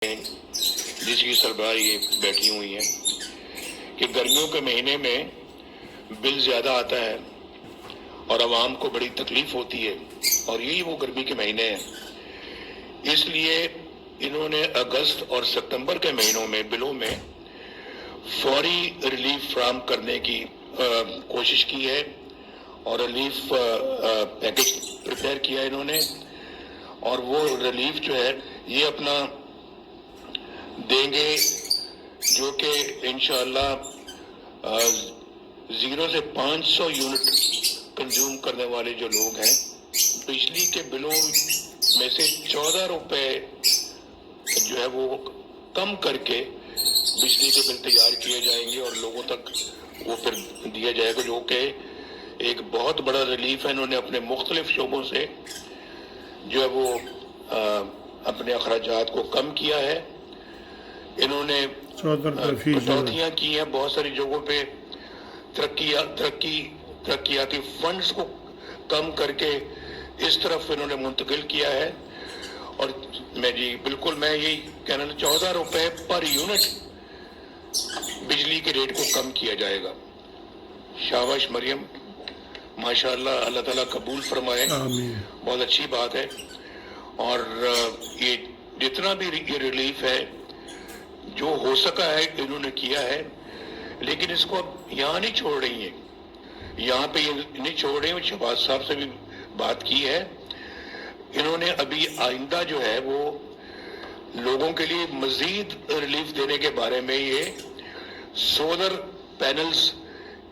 जिसकी सरबराह ये बैठी हुई हैं कि गर्मियों के महीने में बिल ज़्यादा आता है और आवाम को बड़ी तकलीफ होती है और यही वो गर्मी के महीने हैं। इसलिए इन्होंने अगस्त और सितंबर के महीनों में बिलों में फौरी रिलीफ फराहम करने की कोशिश की है और रिलीफ पैकेज प्रिपेयर किया इन्होंने। और वो रिलीफ जो है ये अपना देंगे जो कि इंशाअल्लाह 0 से 500 यूनिट कंज्यूम करने वाले जो लोग हैं, बिजली के बिलों में से 14 रुपए जो है वो कम करके बिजली के बिल तैयार किए जाएंगे और लोगों तक वो फिर दिया जाएगा, जो कि एक बहुत बड़ा रिलीफ है। इन्होंने अपने मुख्तलिफ शोबों से जो है वो अपने अखराजात को कम किया है। इन्होंने कटौतियाँ की हैं बहुत सारी जगहों पे, तरक्याती फंड्स को कम करके इस तरफ इन्होंने मुंतकिल किया है। और मैं यही कहना 14 रुपए पर यूनिट बिजली के रेट को कम किया जाएगा। शाबाश मरियम, माशाअल्लाह, अल्लाह ताला कबूल फरमाए, बहुत अच्छी बात है। और ये जितना भी ये रिलीफ है जो हो सका है इन्होंने किया है, लेकिन इसको अब यहाँ नहीं छोड़ रही है, यहाँ पे ये नहीं छोड़ रही है। शहबाज साहब से भी बात की है इन्होंने। अभी आइंदा जो है वो लोगों के लिए मजीद रिलीफ देने के बारे में ये सोलर पैनल्स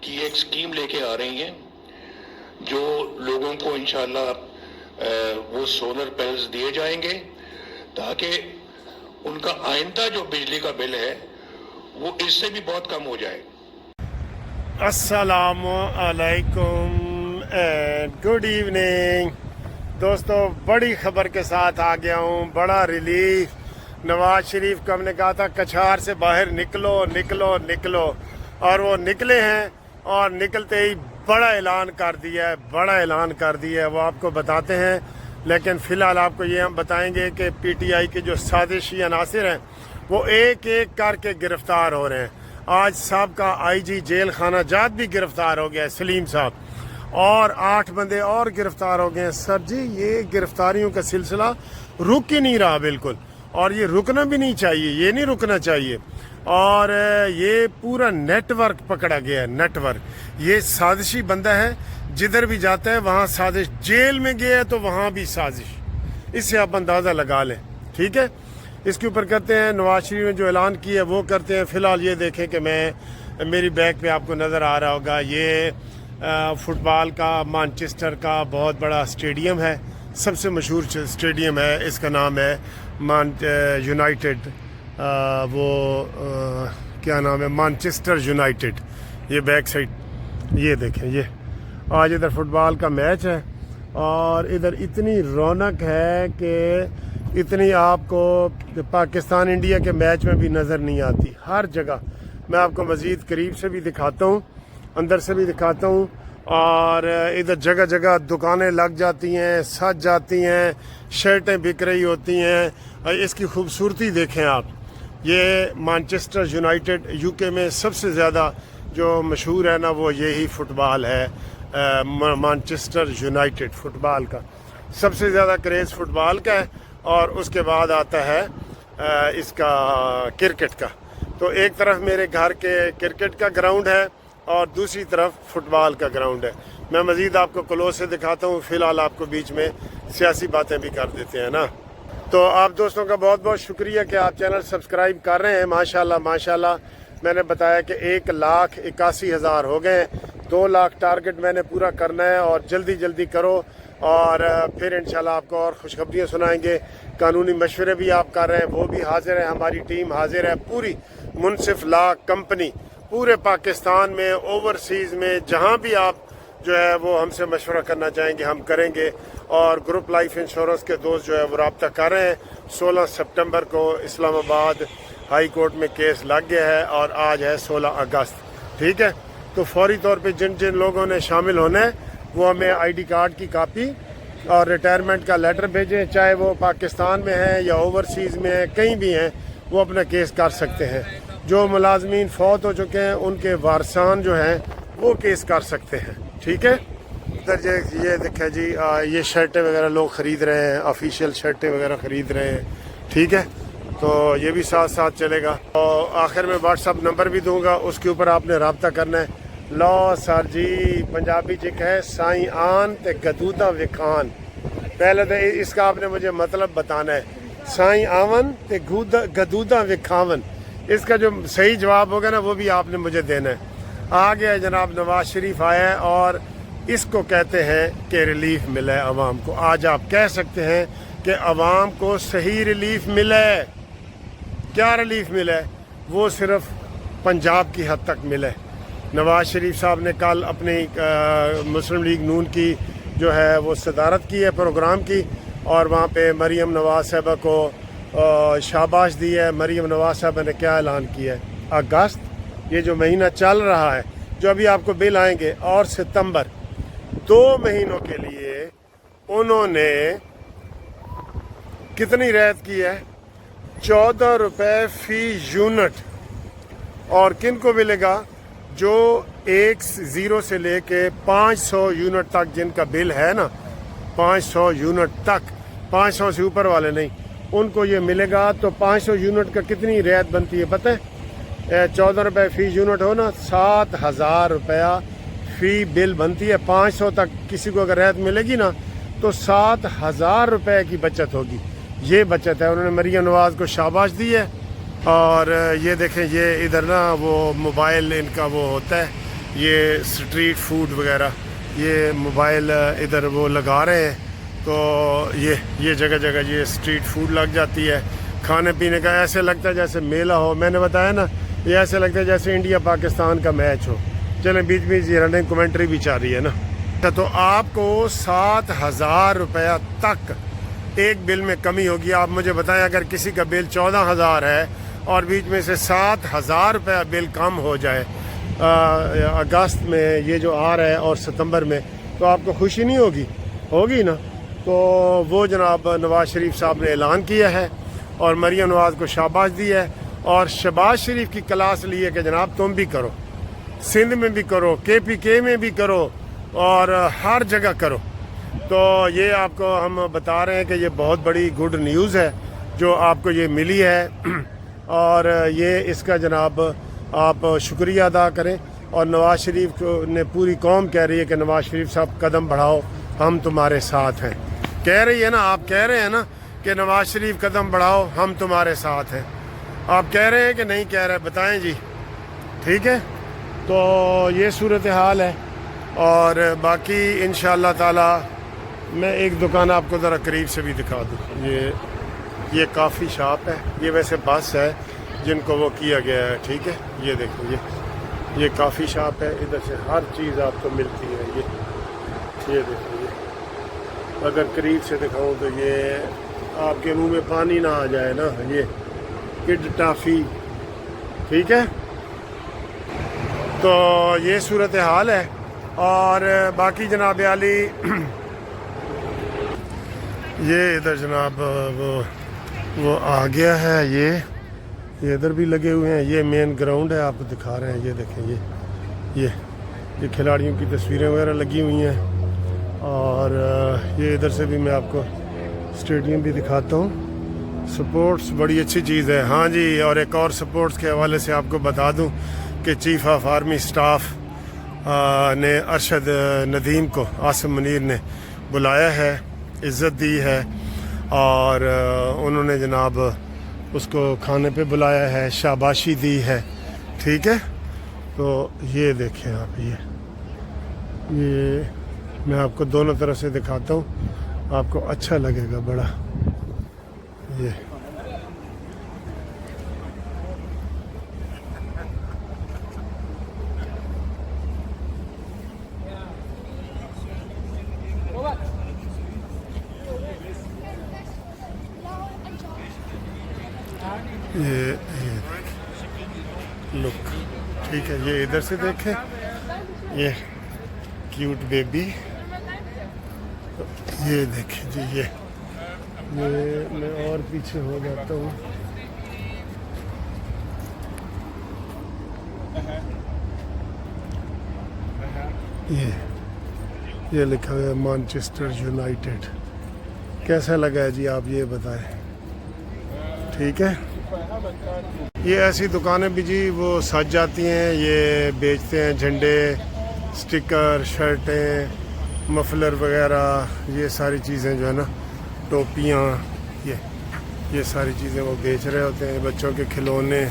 की एक स्कीम लेके आ रही हैं, जो लोगों को इंशाअल्लाह वो सोलर पैनल्स दिए जाएंगे ताकि उनका आइंदा जो बिजली का बिल है वो इससे भी बहुत कम हो जाए। अस्सलामु अलैकुम एंड गुड इवनिंग दोस्तों, बड़ी खबर के साथ आ गया हूँ। बड़ा रिलीफ। नवाज शरीफ को हमने कहा था कछार से बाहर निकलो निकलो निकलो, और वो निकले हैं और निकलते ही बड़ा ऐलान कर दिया है, वो आपको बताते हैं। लेकिन फ़िलहाल आपको ये हम बताएंगे कि पीटीआई के जो साजिशी अनासिर हैं वो एक एक करके गिरफ्तार हो रहे हैं। आज साहब का आईजी जेल खाना जात भी गिरफ्तार हो गया है, सलीम साहब, और 8 बंदे और गिरफ्तार हो गए हैं। सर जी, ये गिरफ्तारियों का सिलसिला रुक ही नहीं रहा बिल्कुल, और ये रुकना भी नहीं चाहिए, ये नहीं रुकना चाहिए। और ये पूरा नेटवर्क पकड़ा गया है, नेटवर्क। ये साजिशी बंदा है, जिधर भी जाता है वहाँ साजिश। जेल में गया है तो वहाँ भी साजिश, इससे आप अंदाज़ा लगा लें। ठीक है, इसके ऊपर करते हैं नवाज शरीफ ने जो ऐलान किया है वो करते हैं। फ़िलहाल ये देखें कि मेरी बैक पे आपको नज़र आ रहा होगा, ये फुटबॉल का मैनचेस्टर का बहुत बड़ा स्टेडियम है, सबसे मशहूर स्टेडियम है। इसका नाम है यूनाइटेड, क्या नाम है, मैनचेस्टर यूनाइटेड। ये बैक साइड ये देखें, ये आज इधर फुटबॉल का मैच है और इधर इतनी रौनक है कि इतनी आपको पाकिस्तान इंडिया के मैच में भी नज़र नहीं आती। हर जगह मैं आपको मज़ीद करीब से भी दिखाता हूँ, अंदर से भी दिखाता हूँ। और इधर जगह जगह दुकानें लग जाती हैं, सज जाती हैं, शर्टें बिक रही होती हैं। इसकी खूबसूरती देखें आप। ये मैनचेस्टर यूनाइटेड यूके में सबसे ज़्यादा जो मशहूर है ना, वो यही फुटबॉल है। मैनचेस्टर यूनाइटेड फुटबॉल का सबसे ज़्यादा क्रेज़ फुटबॉल का है, और उसके बाद आता है इसका क्रिकेट का। तो एक तरफ मेरे घर के क्रिकेट का ग्राउंड है और दूसरी तरफ फुटबॉल का ग्राउंड है। मैं मज़ीद आपको क्लोज से दिखाता हूँ। फ़िलहाल आपको बीच में सियासी बातें भी कर देते हैं ना। तो आप दोस्तों का बहुत बहुत शुक्रिया कि आप चैनल सब्सक्राइब कर रहे हैं। माशाल्लाह माशाल्लाह, मैंने बताया कि 1,81,000 हो गए। 2 लाख टारगेट मैंने पूरा करना है और जल्दी जल्दी करो, और फिर इंशाल्लाह आपको और खुशखबरियाँ सुनाएंगे। कानूनी मशवरे भी आप कर रहे हैं, वो भी हाजिर है, हमारी टीम हाजिर है। पूरी मुनसिफ लॉ कंपनी पूरे पाकिस्तान में, ओवरसीज़ में, जहाँ भी आप जो है वो हमसे मशवरा करना चाहेंगे हम करेंगे। और ग्रुप लाइफ इंश्योरेंस के दोस्त जो है वो रब्ता कर रहे हैं। 16 सितंबर को इस्लामाबाद हाई कोर्ट में केस लग गया है और आज है 16 अगस्त। ठीक है, तो फौरी तौर पे जिन जिन लोगों ने शामिल होना है वो हमें आईडी कार्ड की कापी اور ریٹائرمنٹ کا لیٹر بھیجیں، چاہے وہ پاکستان میں ہیں یا اوورسیز میں ہیں، کہیں بھی ہیں وہ اپنا کیس کر سکتے ہیں۔ جو ملازمین فوت ہو چکے ہیں ان کے وارثان جو ہیں وہ کیس کر سکتے ہیں، ٹھیک ہے۔ ادھر یہ دیکھیں جی، یہ شرٹیں وغیرہ لوگ خرید رہے ہیں، آفیشیل شرٹیں وغیرہ خرید رہے ہیں، ٹھیک ہے، تو یہ بھی ساتھ ساتھ چلے گا۔ اور آخر میں واٹس ایپ نمبر بھی دوں گا، اس کے اوپر آپ نے رابطہ کرنا ہے۔ لو سر جی پنجابی چ ہے سائیں آن تے گدودا وکھان، پہلے تو اس کا آپ نے مجھے مطلب بتانا ہے، سائیں آون تے گدودا وکھاون، اس کا جو صحیح جواب ہوگا نا وہ بھی آپ نے مجھے دینا ہے۔ آ گیا جناب نواز شریف آیا ہے اور اس کو کہتے ہیں کہ ریلیف ملا ہے عوام کو۔ آج آپ کہہ سکتے ہیں کہ عوام کو صحیح ریلیف ملا ہے۔ کیا ریلیف ملا ہے؟ وہ صرف پنجاب کی حد تک ملا ہے۔ نواز شریف صاحب نے کل اپنی مسلم لیگ نون کی جو ہے وہ صدارت کی ہے پروگرام کی، اور وہاں پہ مریم نواز صاحبہ کو شاباش دی ہے۔ مریم نواز صاحبہ نے کیا اعلان کیا ہے؟ اگست، یہ جو مہینہ چل رہا ہے، جو ابھی آپ کو بل آئیں گے، اور ستمبر، 2 مہینوں کے لیے انہوں نے کتنی رعایت کی ہے؟ 14 روپے فی یونٹ۔ اور کن کو ملے گا؟ جو 10 سے لے کے 500 یونٹ تک جن کا بل ہے نا، 500 یونٹ تک، 500 سے اوپر والے نہیں، ان کو یہ ملے گا۔ تو 500 یونٹ کا کتنی رعایت بنتی ہے پتہ ہے؟ 14 روپے فی یونٹ ہو نا، 7,000 روپیہ فی بل بنتی ہے۔ 500 تک کسی کو اگر رعایت ملے گی نا تو 7,000 روپے کی بچت ہوگی۔ یہ بچت ہے۔ انہوں نے مریم نواز کو شاباش دی ہے۔ اور یہ دیکھیں، یہ ادھر نا وہ موبائل ان کا وہ ہوتا ہے، یہ اسٹریٹ فوڈ وغیرہ، یہ موبائل ادھر وہ لگا رہے ہیں، تو یہ جگہ جگہ یہ اسٹریٹ فوڈ لگ جاتی ہے کھانے پینے کا۔ ایسے لگتا ہے جیسے میلہ ہو، میں نے بتایا نا، یہ ایسے لگتا ہے جیسے انڈیا پاکستان کا میچ ہو۔ چلیں، بیچ بیچ یہ رننگ کمنٹری بھی چل رہی ہے نا۔ تو آپ کو 7,000 روپیہ تک ایک بل میں کمی ہوگی۔ آپ مجھے بتائیں، اگر کسی کا بل 14,000 ہے اور بیچ میں سے 7,000 روپیہ بل کم ہو جائے اگست میں یہ جو آ رہا ہے اور ستمبر میں، تو آپ کو خوشی نہیں ہوگی؟ ہوگی نا۔ تو وہ جناب نواز شریف صاحب نے اعلان کیا ہے اور مریم نواز کو شاباش دی ہے، اور شہباز شریف کی کلاس لی ہے کہ جناب تم بھی کرو، سندھ میں بھی کرو، KPK میں بھی کرو، اور ہر جگہ کرو۔ تو یہ آپ کو ہم بتا رہے ہیں کہ یہ بہت بڑی گڈ نیوز ہے جو آپ کو یہ ملی ہے، اور یہ اس کا جناب آپ شکریہ ادا کریں۔ اور نواز شریف نے پوری قوم کہہ رہی ہے کہ نواز شریف صاحب قدم بڑھاؤ، ہم تمہارے ساتھ ہیں۔ کہہ رہی ہے نا، آپ کہہ رہے ہیں نا کہ نواز شریف قدم بڑھاؤ، ہم تمہارے ساتھ ہیں۔ آپ کہہ رہے ہیں کہ نہیں کہہ رہے؟ بتائیں جی، ٹھیک ہے۔ تو یہ صورتحال ہے، اور باقی انشاءاللہ تعالی میں ایک دکان آپ کو ذرا قریب سے بھی دکھا دوں۔ یہ کافی شاپ ہے، یہ ویسے بس ہے جن کو وہ کیا گیا ہے، ٹھیک ہے۔ یہ دیکھو، یہ کافی شاپ ہے، ادھر سے ہر چیز آپ کو ملتی ہے۔ یہ دیکھو، یہ اگر قریب سے دکھاؤں تو یہ آپ کے منہ میں پانی نہ آ جائے نا، یہ کڈ ٹافی، ٹھیک ہے۔ تو یہ صورتحال ہے، اور باقی جناب عالی یہ ادھر جناب وہ آ گیا ہے، یہ ادھر بھی لگے ہوئے ہیں۔ یہ مین گراؤنڈ ہے، آپ کو دکھا رہے ہیں۔ یہ دیکھیں، یہ کھلاڑیوں کی تصویریں وغیرہ لگی ہوئی ہیں، اور یہ ادھر سے بھی میں آپ کو اسٹیڈیم بھی دکھاتا ہوں۔ سپورٹس بڑی اچھی چیز ہے، ہاں جی۔ اور ایک اور سپورٹس کے حوالے سے آپ کو بتا دوں کہ چیف آف آرمی سٹاف نے ارشد ندیم کو عاصم منیر نے بلایا ہے، عزت دی ہے، اور انہوں نے جناب اس کو کھانے پہ بلایا ہے، شاباشی دی ہے، ٹھیک ہے۔ تو یہ دیکھیں آپ، یہ میں آپ کو دونوں طرف سے دکھاتا ہوں، آپ کو اچھا لگے گا بڑا۔ یہ لک، ٹھیک ہے۔ یہ ادھر سے دیکھیں، یہ کیوٹ بیبی یہ دیکھیں جی یہ میں اور پیچھے ہو جاتا ہوں. یہ لکھا ہوا ہے مانچسٹر یونائٹیڈ. کیسا لگا ہے جی آپ یہ بتائیں. ٹھیک ہے. یہ ایسی دکانیں بھی جی وہ سج جاتی ہیں, یہ بیچتے ہیں جھنڈے, سٹیکر, شرٹیں, مفلر وغیرہ, یہ ساری چیزیں جو ہے نا, ٹوپیاں, یہ ساری چیزیں وہ بیچ رہے ہوتے ہیں. بچوں کے کھلونے,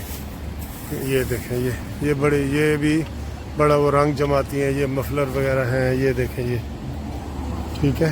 یہ دیکھیں یہ بھی بڑا وہ رنگ جماتی ہیں, یہ مفلر وغیرہ ہیں, یہ دیکھیں یہ. ٹھیک ہے.